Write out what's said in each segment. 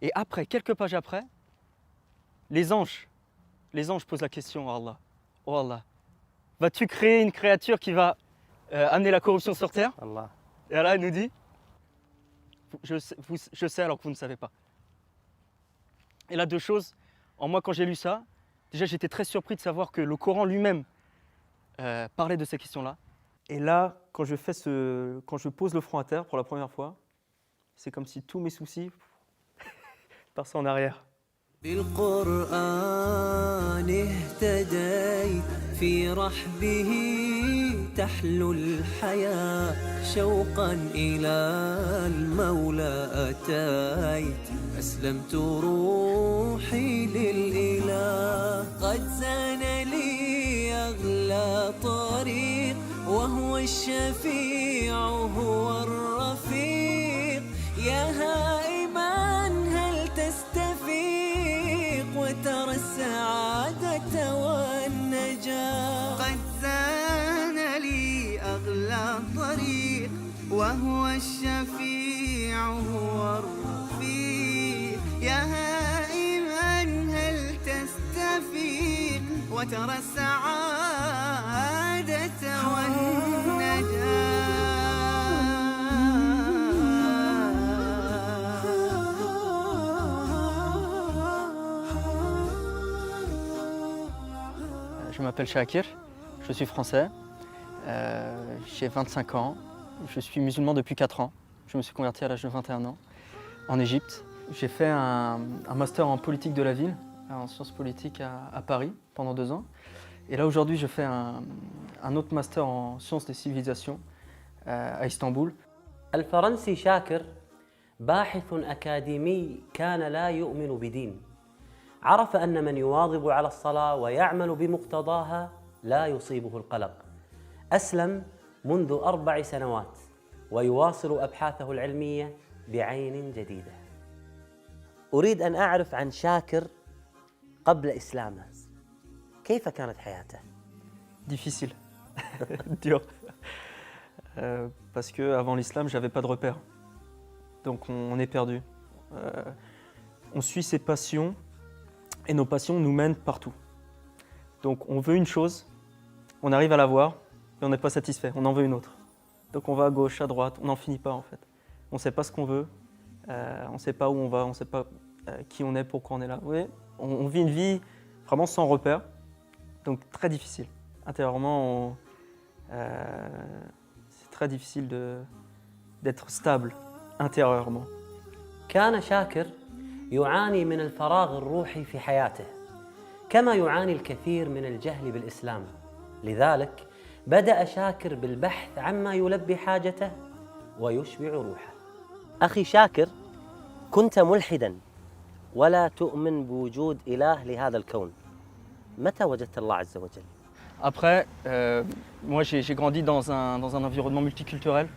Et après, quelques pages après, les anges posent la question à Allah. Oh Allah, vas-tu créer une créature qui va amener la corruption sur terre? Allah. Et Allah nous dit, je sais alors que vous ne savez pas. Et là, deux choses. En moi, quand j'ai lu ça, déjà, j'étais très surpris de savoir que le Coran lui-même parlait de ces questions-là. Et là, quand je pose le front à terre pour la première fois, c'est comme si tous mes soucis passaient en arrière. بالقرآن اهتديت في رحبه تحلو الحياة شوقا إلى المولى أتيت أسلمت روحي للإله قد زان لي أغلى طريق وهو الشفيع هو الرفيق يا هائما هل تستفيق وترى السعادة والنجاة قد زان لي أغلى طريق وهو الشفيع هو الرفيق يا هائما هل تستفيق وترى السعادة Je m'appelle Shakir, je suis français, j'ai 25 ans, je suis musulman depuis 4 ans. Je me suis converti à l'âge de 21 ans en Égypte. J'ai fait un master en politique de la ville, en sciences politiques à Paris pendant 2 ans. Et là aujourd'hui je fais un autre master en sciences des civilisations à Istanbul. الفرنسي شاكر باحث أكاديمي كان لا يؤمن بدين. عرف أن من يواظب على الصلاة ويعمل بمقتضاها لا يصيبه القلق. أسلم منذ 4 سنوات ويواصل أبحاثه العلمية بعين جديدة. أريد أن أعرف عن شاكر قبل إسلامه. كيف كانت حياته؟ Difficile, dur. Parce qu'avant l'islam, j'avais pas de repères. Donc on est perdu. On suit ses passions et nos passions nous mènent partout. Donc on veut une chose, on arrive à la voir et on n'est pas satisfait, on en veut une autre. Donc on va à gauche, à droite, on n'en finit pas en fait. On ne sait pas ce qu'on veut, on ne sait pas où on va, on ne sait pas qui on est, pourquoi on est là. Oui, on vit une vie vraiment sans repères, donc très difficile. Intérieurement, c'est très difficile d'être stable intérieurement. كان شاكر يعاني من الفراغ الروحي في حياته كما يعاني الكثير من الجهل بالإسلام. لذلك بدأ شاكر بالبحث عما يلبي حاجته ويشبع روحه. أخي شاكر، كنت ملحداً ولا تؤمن بوجود إله لهذا الكون. متى وجدت الله عز وجل؟ Après, moi j'ai grandi dans un environnement multiculturel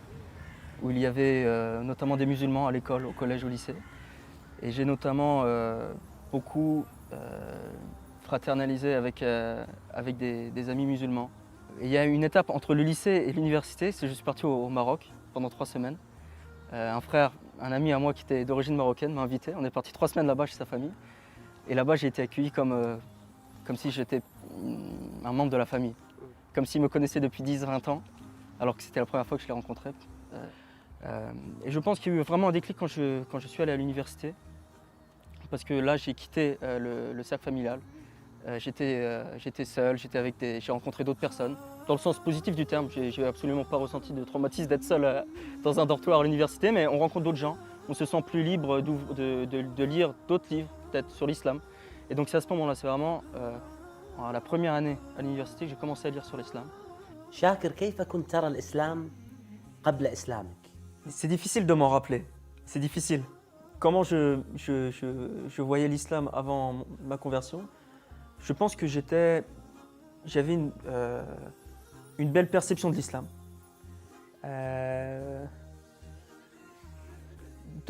où il y avait notamment des musulmans à l'école, au collège, au lycée. Et j'ai notamment beaucoup fraternalisé avec des amis musulmans. Et il y a une étape entre le lycée et l'université, c'est que je suis parti au Maroc pendant 3 semaines. Un ami à moi qui était d'origine marocaine m'a invité, on est parti 3 semaines là-bas chez sa famille. Et là-bas j'ai été accueilli comme si j'étais un membre de la famille. Comme s'il me connaissait depuis 10-20 ans, alors que c'était la première fois que je l'ai rencontré. Et je pense qu'il y a eu vraiment un déclic quand je suis allé à l'université. Parce que là, j'ai quitté le cercle familial. J'étais seul, j'ai rencontré d'autres personnes. Dans le sens positif du terme, j'ai absolument pas ressenti de traumatisme d'être seul dans un dortoir à l'université, mais on rencontre d'autres gens. On se sent plus libre de lire d'autres livres, peut-être sur l'islam. Et donc c'est à ce moment-là, c'est vraiment la première année à l'université que j'ai commencé à lire sur l'islam. شاكر، كيف كنت ترى الإسلام قبل إسلامك؟ C'est difficile de m'en rappeler, c'est difficile. Comment je voyais l'islam avant ma conversion, je pense que j'avais une belle perception de l'islam. De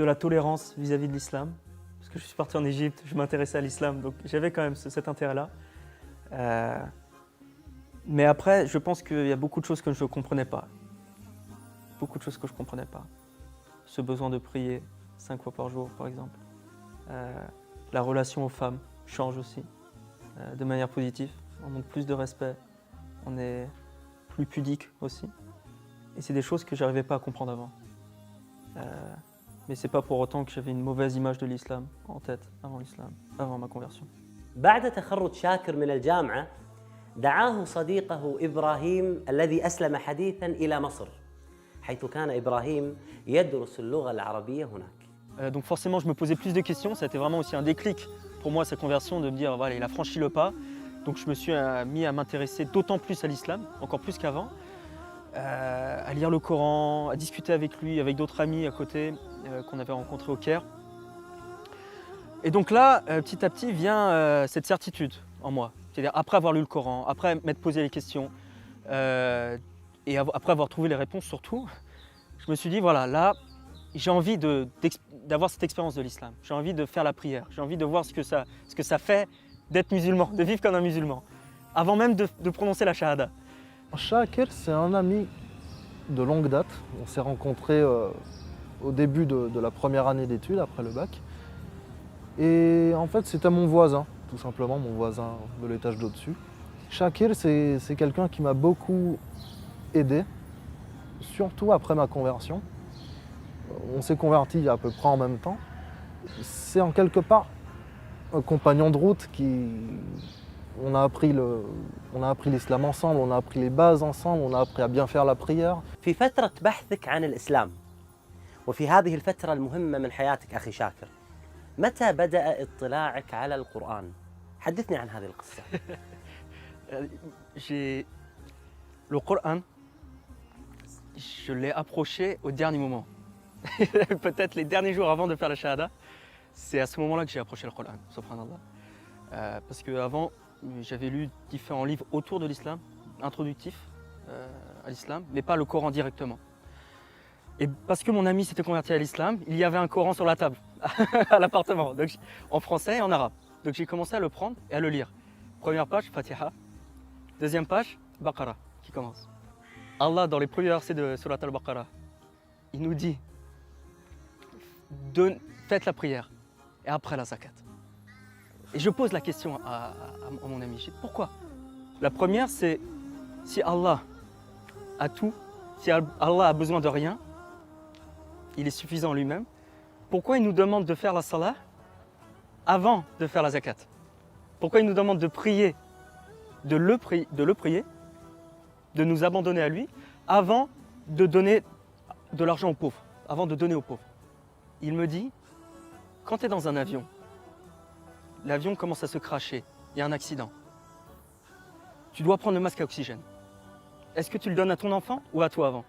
la tolérance vis-à-vis de l'islam. Parce que je suis parti en Égypte, je m'intéressais à l'islam, donc j'avais quand même cet intérêt-là. Mais après, je pense qu'il y a beaucoup de choses que je ne comprenais pas. Beaucoup de choses que je ne comprenais pas. Ce besoin de prier 5 fois par jour, par exemple. La relation aux femmes change aussi, de manière positive. On montre plus de respect, on est plus pudique aussi. Et c'est des choses que je n'arrivais pas à comprendre avant. Mais c'est pas pour autant que j'avais une mauvaise image de l'islam en tête avant ma conversion. بعد تخرج شاكر من الجامعة دعاه صديقه إبراهيم الذي أسلم حديثاً إلى مصر حيث كان إبراهيم يدرس اللغة العربية هناك. Donc forcément, je me posais plus de questions. Ça a été vraiment aussi un déclic pour moi, sa conversion, de me dire, voilà, il a franchi le pas. Donc je me suis mis à m'intéresser d'autant plus à l'islam, encore plus qu'avant, à lire le Coran, à discuter avec lui, avec d'autres amis à côté qu'on avait rencontrés au Caire. Et donc là, petit à petit, vient cette certitude en moi. C'est-à-dire après avoir lu le Coran, après m'être posé les questions, et après avoir trouvé les réponses surtout, je me suis dit, voilà, là, j'ai envie d'avoir cette expérience de l'islam. J'ai envie de faire la prière. J'ai envie de voir ce que ça fait d'être musulman, de vivre comme un musulman, avant même de prononcer la shahada. Shakir, c'est un ami de longue date. On s'est rencontrés au début de la première année d'études, après le bac. Et en fait, c'était mon voisin, tout simplement, mon voisin de l'étage d'au-dessus. Shakir, c'est quelqu'un qui m'a beaucoup aidé, surtout après ma conversion. On s'est convertis à peu près en même temps. C'est en quelque part un compagnon de route on a appris l'islam ensemble, on a appris les bases ensemble, on a appris à bien faire la prière. في فترة بحثك عن الإسلام وفي هذه الفترة المهمة من حياتك أخي شاكر متى بدأ اطلاعك على القرآن؟ حدثني عن هذه القصة. Le Coran, je l'ai approché au dernier moment. Peut-être les derniers jours avant de faire la shahada, c'est à ce moment-là que j'ai approché le Coran, subhanallah. Parce qu'avant, j'avais lu différents livres autour de l'islam, introductifs à l'islam, mais pas le Coran directement. Et parce que mon ami s'était converti à l'islam, il y avait un Coran sur la table, à l'appartement, donc en français et en arabe. Donc j'ai commencé à le prendre et à le lire. Première page, Fatiha. Deuxième page, Baqarah, qui commence. Allah, dans les premiers versets de Surat al-Baqarah, il nous dit, faites la prière et après la zakat. Et je pose la question à mon ami, je dis, pourquoi? La première, c'est si Allah a tout, si Allah a besoin de rien, il est suffisant lui-même, pourquoi il nous demande de faire la salah avant de faire la zakat? Pourquoi il nous demande de prier, de le prier, de nous abandonner à lui, avant de donner de l'argent aux pauvres, avant de donner aux pauvres? Il me dit, quand tu es dans un avion, l'avion commence à se cracher, il y a un accident. Tu dois prendre le masque à oxygène. Est-ce que tu le donnes à ton enfant ou à toi avant?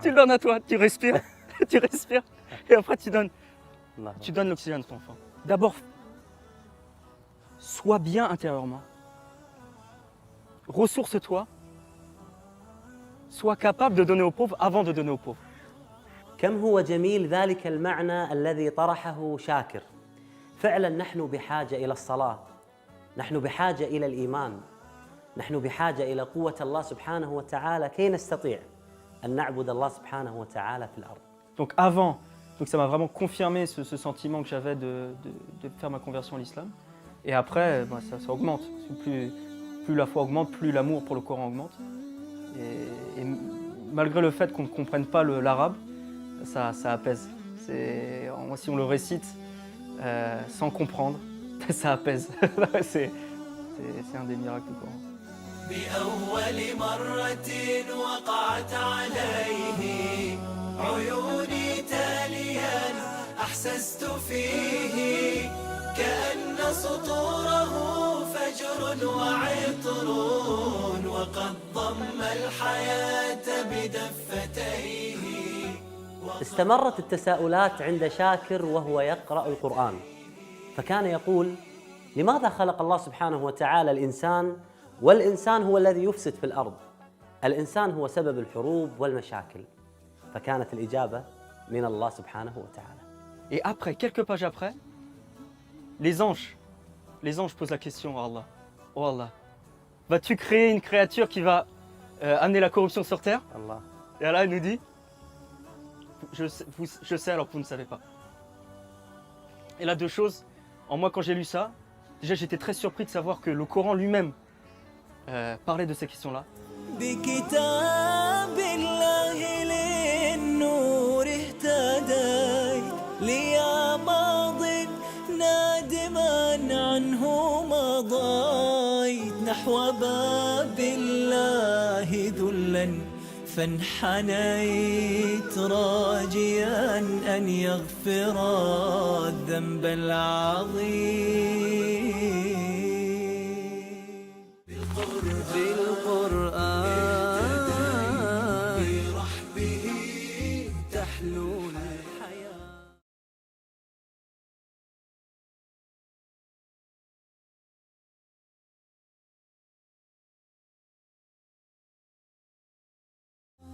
Tu le donnes à toi, tu respires, tu respires, et après tu donnes l'oxygène à ton enfant. D'abord, sois bien intérieurement. Ressource-toi. Sois capable de donner aux pauvres avant de donner aux pauvres. كم هو جميل ذلك المعنى الذي طرحه شاكر. فعلا نحن بحاجة إلى الصلاة، نحن بحاجة إلى الإيمان، نحن بحاجة إلى قوة الله سبحانه وتعالى كي نستطيع أن نعبد الله سبحانه وتعالى في الأرض. Donc avant, ça m'a vraiment confirmé ce sentiment que j'avais de faire ma conversion à l'islam. Et après, ça augmente. Plus la foi augmente, plus l'amour pour le Coran augmente. Et malgré le fait qu'on ne comprenne pas l'arabe, ça apaise. Si on le récite sans comprendre, ça apaise. c'est un des miracles du Coran. بأول مرة وقعت عليه عيوني تاليا أحسست فيه كأن سطوره فجر وعطر وقد ضم الحياة بدفتيه. استمرت التساؤلات عند شاكر وهو يقرأ القرآن، فكان يقول: لماذا خلق الله سبحانه وتعالى الإنسان والإنسان هو الذي يفسد في الأرض؟ الإنسان هو سبب الحروب والمشاكل. فكانت الإجابة من الله سبحانه وتعالى. Et après, quelques pages après, les anges posent la question à Allah. Oh Allah, vas-tu créer une créature qui va amener la corruption sur terre? Allah. Et Allah nous dit, je sais alors que vous ne savez pas. Et là, deux choses. En moi, quand j'ai lu ça, déjà j'étais très surpris de savoir que le Coran lui-même parlait de ces questions-là. بكتاب الله للنور اهتديت ليا ماض نادما عنه مضيت نحو باب الله ذلا فانحنيت راجيا أن يغفر الذنب العظيم بالقرآن برحبه تحلو الحياة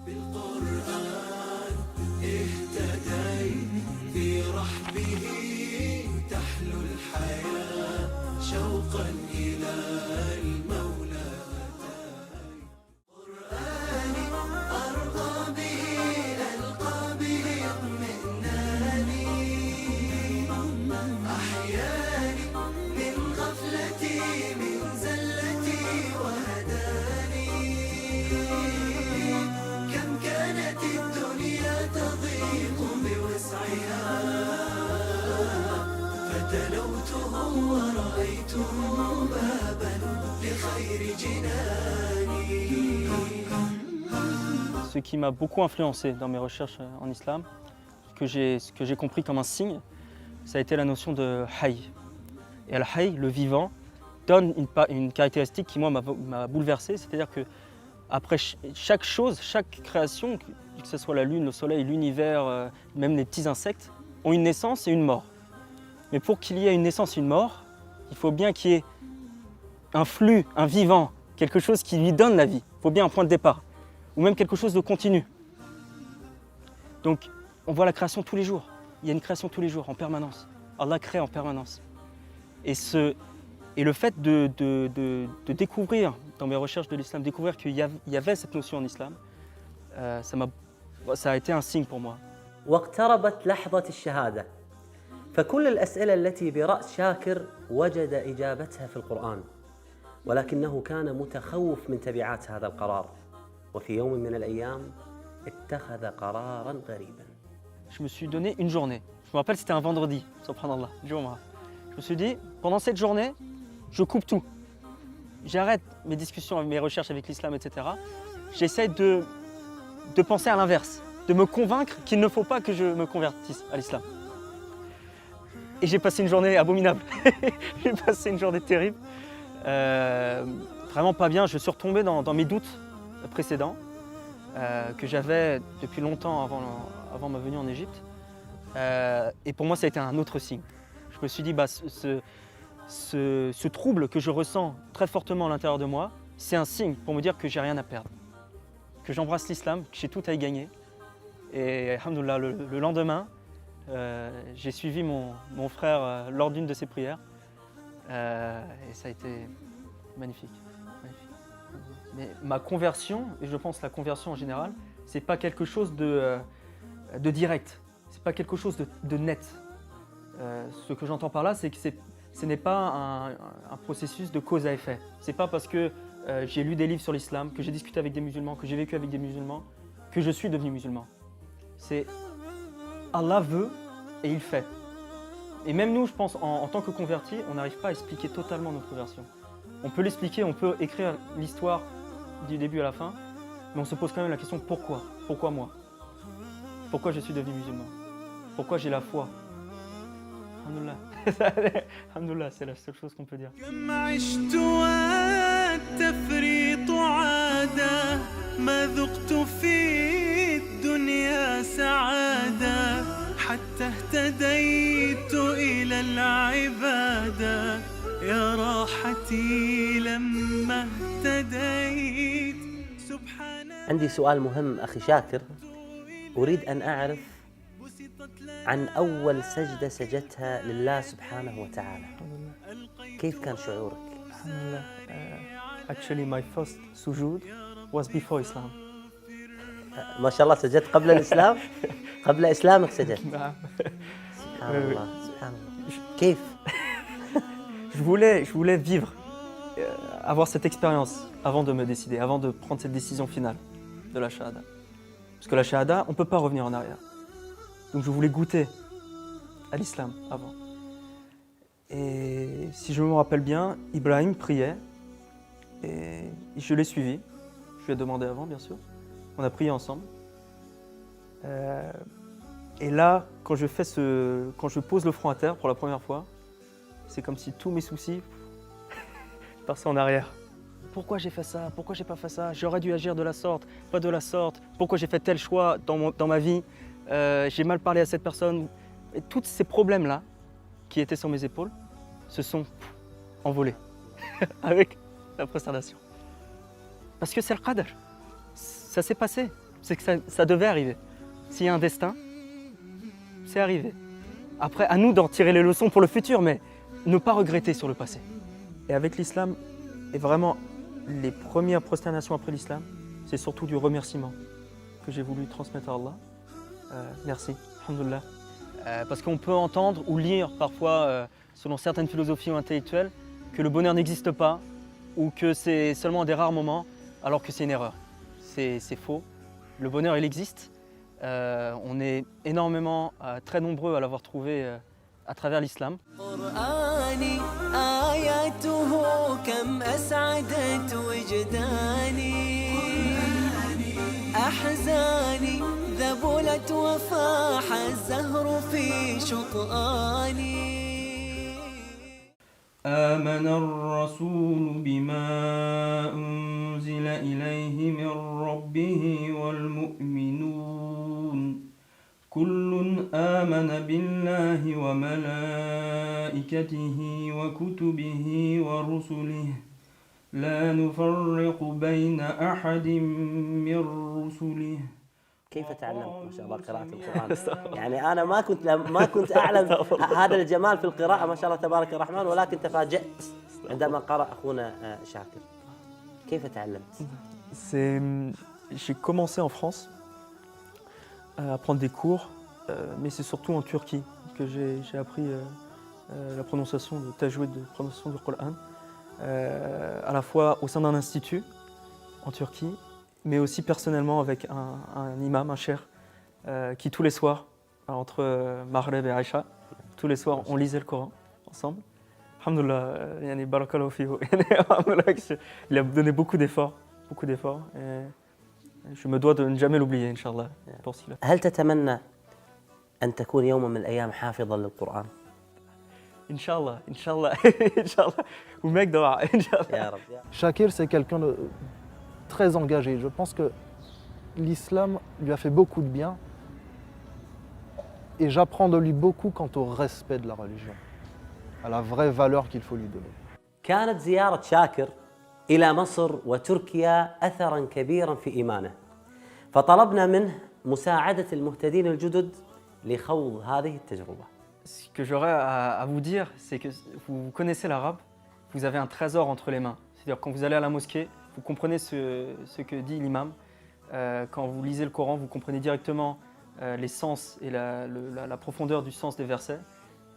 بالقرآن اهتديت في رحبه تحلو الحياة شوقا إلى المولى قرآني أرضى به ألقى به اطمئناني أحياني من غفلتي من زلتي وهداني كم كانت الدنيا تضيق بوسعها فتلوته ورأيته بابا لخير جناني. Ce qui m'a beaucoup influencé dans mes recherches en islam, ce que j'ai compris comme un signe, ça a été la notion de hayy. Et al-hayy, le vivant, donne une caractéristique qui moi m'a bouleversé, c'est-à-dire que après chaque chose, chaque création, que ce soit la lune, le soleil, l'univers, même les petits insectes, ont une naissance et une mort. Mais pour qu'il y ait une naissance et une mort, il faut bien qu'il y ait un flux, un vivant, quelque chose qui lui donne la vie. Il faut bien un point de départ, ou même quelque chose de continu. Donc, on voit la création tous les jours. Il y a une création tous les jours, en permanence. Allah crée en permanence. Et le fait de découvrir, dans mes recherches de l'islam, découvrir qu'il y avait cette notion en islam, ça a été un signe pour moi. واقتربت لحظة الشهادة فكل الأسئلة التي برأس شاكر وجد إجابتها في القرآن ولكنه كان متخوف من تبعات هذا القرار وفي يوم من الأيام اتخذ قرارا غريبا. Je me suis donné une journée. Je me rappelle, c'était un vendredi, subhanallah, Jumu'ah. Je me suis dit, pendant cette journée, je coupe tout. J'arrête mes discussions, mes recherches avec l'islam, etc. J'essaie de penser à l'inverse, de me convaincre qu'il ne faut pas que je me convertisse à l'islam. Et j'ai passé une journée abominable. J'ai passé une journée terrible. Vraiment pas bien. Je suis retombé dans mes doutes précédents que j'avais depuis longtemps avant ma venue en Égypte. Et pour moi, ça a été un autre signe. Je me suis dit, ce trouble que je ressens très fortement à l'intérieur de moi, c'est un signe pour me dire que j'ai rien à perdre. Que j'embrasse l'islam, que j'ai tout à y gagner. Et alhamdoulilah, le lendemain, j'ai suivi mon frère lors d'une de ses prières. Et ça a été magnifique. Mais ma conversion, et je pense la conversion en général, c'est pas quelque chose de direct. C'est pas quelque chose de net. Ce que j'entends par là, c'est que ce n'est pas un processus de cause à effet. C'est pas parce que j'ai lu des livres sur l'islam, que j'ai discuté avec des musulmans, que j'ai vécu avec des musulmans, que je suis devenu musulman. C'est Allah veut et il fait. Et même nous, je pense, en tant que convertis, on n'arrive pas à expliquer totalement notre conversion. On peut l'expliquer, on peut écrire l'histoire du début à la fin, mais on se pose quand même la question pourquoi ? Pourquoi moi ? Pourquoi je suis devenu musulman ? Pourquoi j'ai la foi ? Alhamdoulilah. Alhamdoulilah, c'est la seule chose qu'on peut dire. كم عشت والتفريط عادة ما ذقت في الدنيا سعادة حتى اهتديت إلى العبادة يا راحتي لما اهتديت سبحان عندي سؤال مهم أخي شاكر أريد أن أعرف عن أول سجدة سجدتها لله سبحانه وتعالى كيف كان شعورك؟ Alhamdulillah. Actually, my first sujood was before Islam. ما شاء الله سجدت قبل الإسلام؟ قبل إسلامك سجدت؟ نعم. سبحان الله سبحان الله. كيف؟ Je voulais vivre, avoir cette expérience avant de me décider, avant de prendre cette décision finale de la shahada. Parce que la shahada, on ne peut pas revenir en arrière. Donc je voulais goûter à l'islam avant. Et si je me rappelle bien, Ibrahim priait et je l'ai suivi. Je lui ai demandé avant, bien sûr. On a prié ensemble. Et là, quand je pose le front à terre pour la première fois, c'est comme si tous mes soucis passaient en arrière. Pourquoi j'ai fait ça? Pourquoi j'ai pas fait ça? J'aurais dû agir de la sorte, pas de la sorte. Pourquoi j'ai fait tel choix dans ma vie? J'ai mal parlé à cette personne. Et tous ces problèmes-là, qui étaient sur mes épaules, se sont envolés avec la prosternation. Parce que c'est le qadr. Ça s'est passé. C'est que ça devait arriver. S'il y a un destin, c'est arrivé. Après, à nous d'en tirer les leçons pour le futur, mais ne pas regretter sur le passé. Et avec l'islam, et vraiment les premières prosternations après l'islam, c'est surtout du remerciement que j'ai voulu transmettre à Allah. Merci, alhamdoulilah. Parce qu'on peut entendre ou lire parfois, selon certaines philosophies ou intellectuelles, que le bonheur n'existe pas ou que c'est seulement des rares moments, alors que c'est une erreur. C'est faux. Le bonheur, il existe. On est énormément, très nombreux à l'avoir trouvé à travers l'islam. قرآني آياته كم أسعدت وجداني أحزاني ذبلت وفاح الزهر في شطآني آمن الرسول بما أنزل إليه من ربه والمؤمنون كل آمن بالله وملائكته وكتبه ورسله لا نفرق بين أحد من رسله. كيف تعلمت ما شاء الله قراءة القرآن؟ يعني أنا ما كنت أعلم هذا الجمال في القراءة ما شاء الله تبارك الرحمن، ولكن تفاجأت عندما قرأ أخونا شاكر. كيف تعلمت؟ J'ai commencé en France à prendre des cours, mais c'est surtout en Turquie que j'ai appris la prononciation de tajwid, de prononciation du Coran, à la fois au sein d'un institut en Turquie, mais aussi personnellement avec un imam, un cheikh, qui tous les soirs, entre Maghreb et Aïcha, tous les soirs on lisait le Coran ensemble. Alhamdoulilah, yani barakallahu fihu. Il a donné beaucoup d'efforts, et je me dois de ne jamais l'oublier, Inch'Allah. هل تتمنى أن تكون يوما من الأيام حافظا للقرآن؟ Inch'Allah, Inch'Allah, Inch'Allah. Ou mec dora, Inch'Allah. يا رب. Shakir, c'est quelqu'un de très engagé. Je pense que l'islam lui a fait beaucoup de bien et j'apprends de lui beaucoup quant au respect de la religion, à la vraie valeur qu'il faut lui donner. كانت زيارة شاكر إلى مصر وتركيا أثراً كبيراً في إيمانه، فطلبنا منه مساعدة المهتدين الجدد لخوض هذه التجربة. Ce que j'aurais à vous dire, c'est que vous connaissez l'arabe, vous avez un trésor entre les mains. C'est-à-dire quand vous allez à la mosquée, vous comprenez ce que dit l'imam. Quand vous lisez le Coran, vous comprenez directement les sens et la profondeur du sens des versets.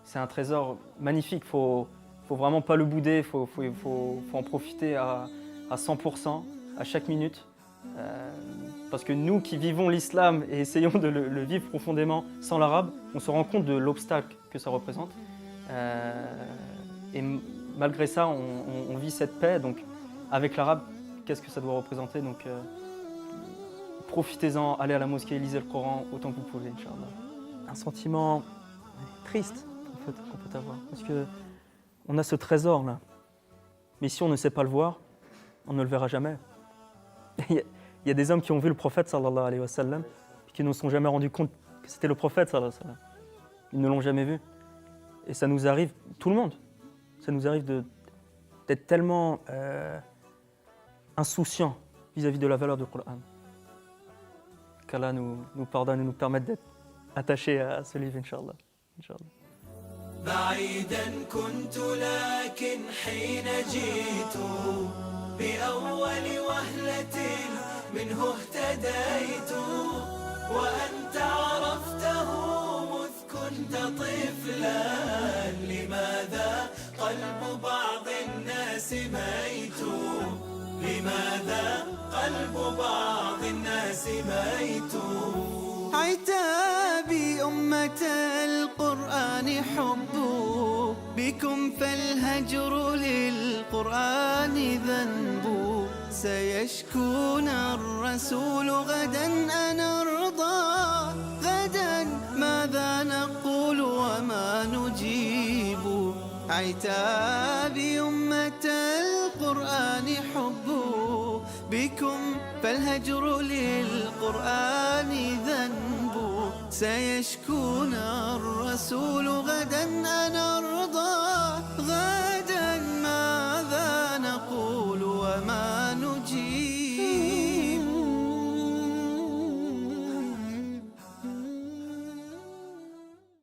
C'est un trésor magnifique, faut vraiment pas le bouder, faut en profiter à 100%, à chaque minute. Parce que nous qui vivons l'islam et essayons de le vivre profondément sans l'arabe, on se rend compte de l'obstacle que ça représente. Et malgré ça, on vit cette paix. Donc avec l'arabe, qu'est-ce que ça doit représenter? Donc profitez-en, allez à la mosquée, lisez le Coran autant que vous pouvez, Inch'Allah. Un sentiment triste qu'on peut avoir, parce que on a ce trésor là, mais si on ne sait pas le voir, on ne le verra jamais. Il y a des hommes qui ont vu le prophète sallallahu alayhi wa sallam et qui ne se sont jamais rendus compte que c'était le prophète sallallahu alayhi wa sallam. Ils ne l'ont jamais vu. Et ça nous arrive, tout le monde, ça nous arrive d'être tellement insouciants vis-à-vis de la valeur du Coran. Qu'Allah nous pardonne et nous permette d'être attachés à ce livre, Inch'Allah. Inch'Allah. بعيدا كنت لكن حين جئت بأول وهلة منه اهتديت وأنت عرفته مذ كنت طفلا لماذا قلب بعض الناس ميت؟ عتابي أمة القرآن حب بكم فالهجر للقرآن ذنب سيشكون الرسول غدا أنرضى غدا ماذا نقول وما نجيب عتابي أمة القرآن حب بكم فالهجر للقرآن ذنب سيشكون الرسول غدا أنرضى غدا ماذا نقول وما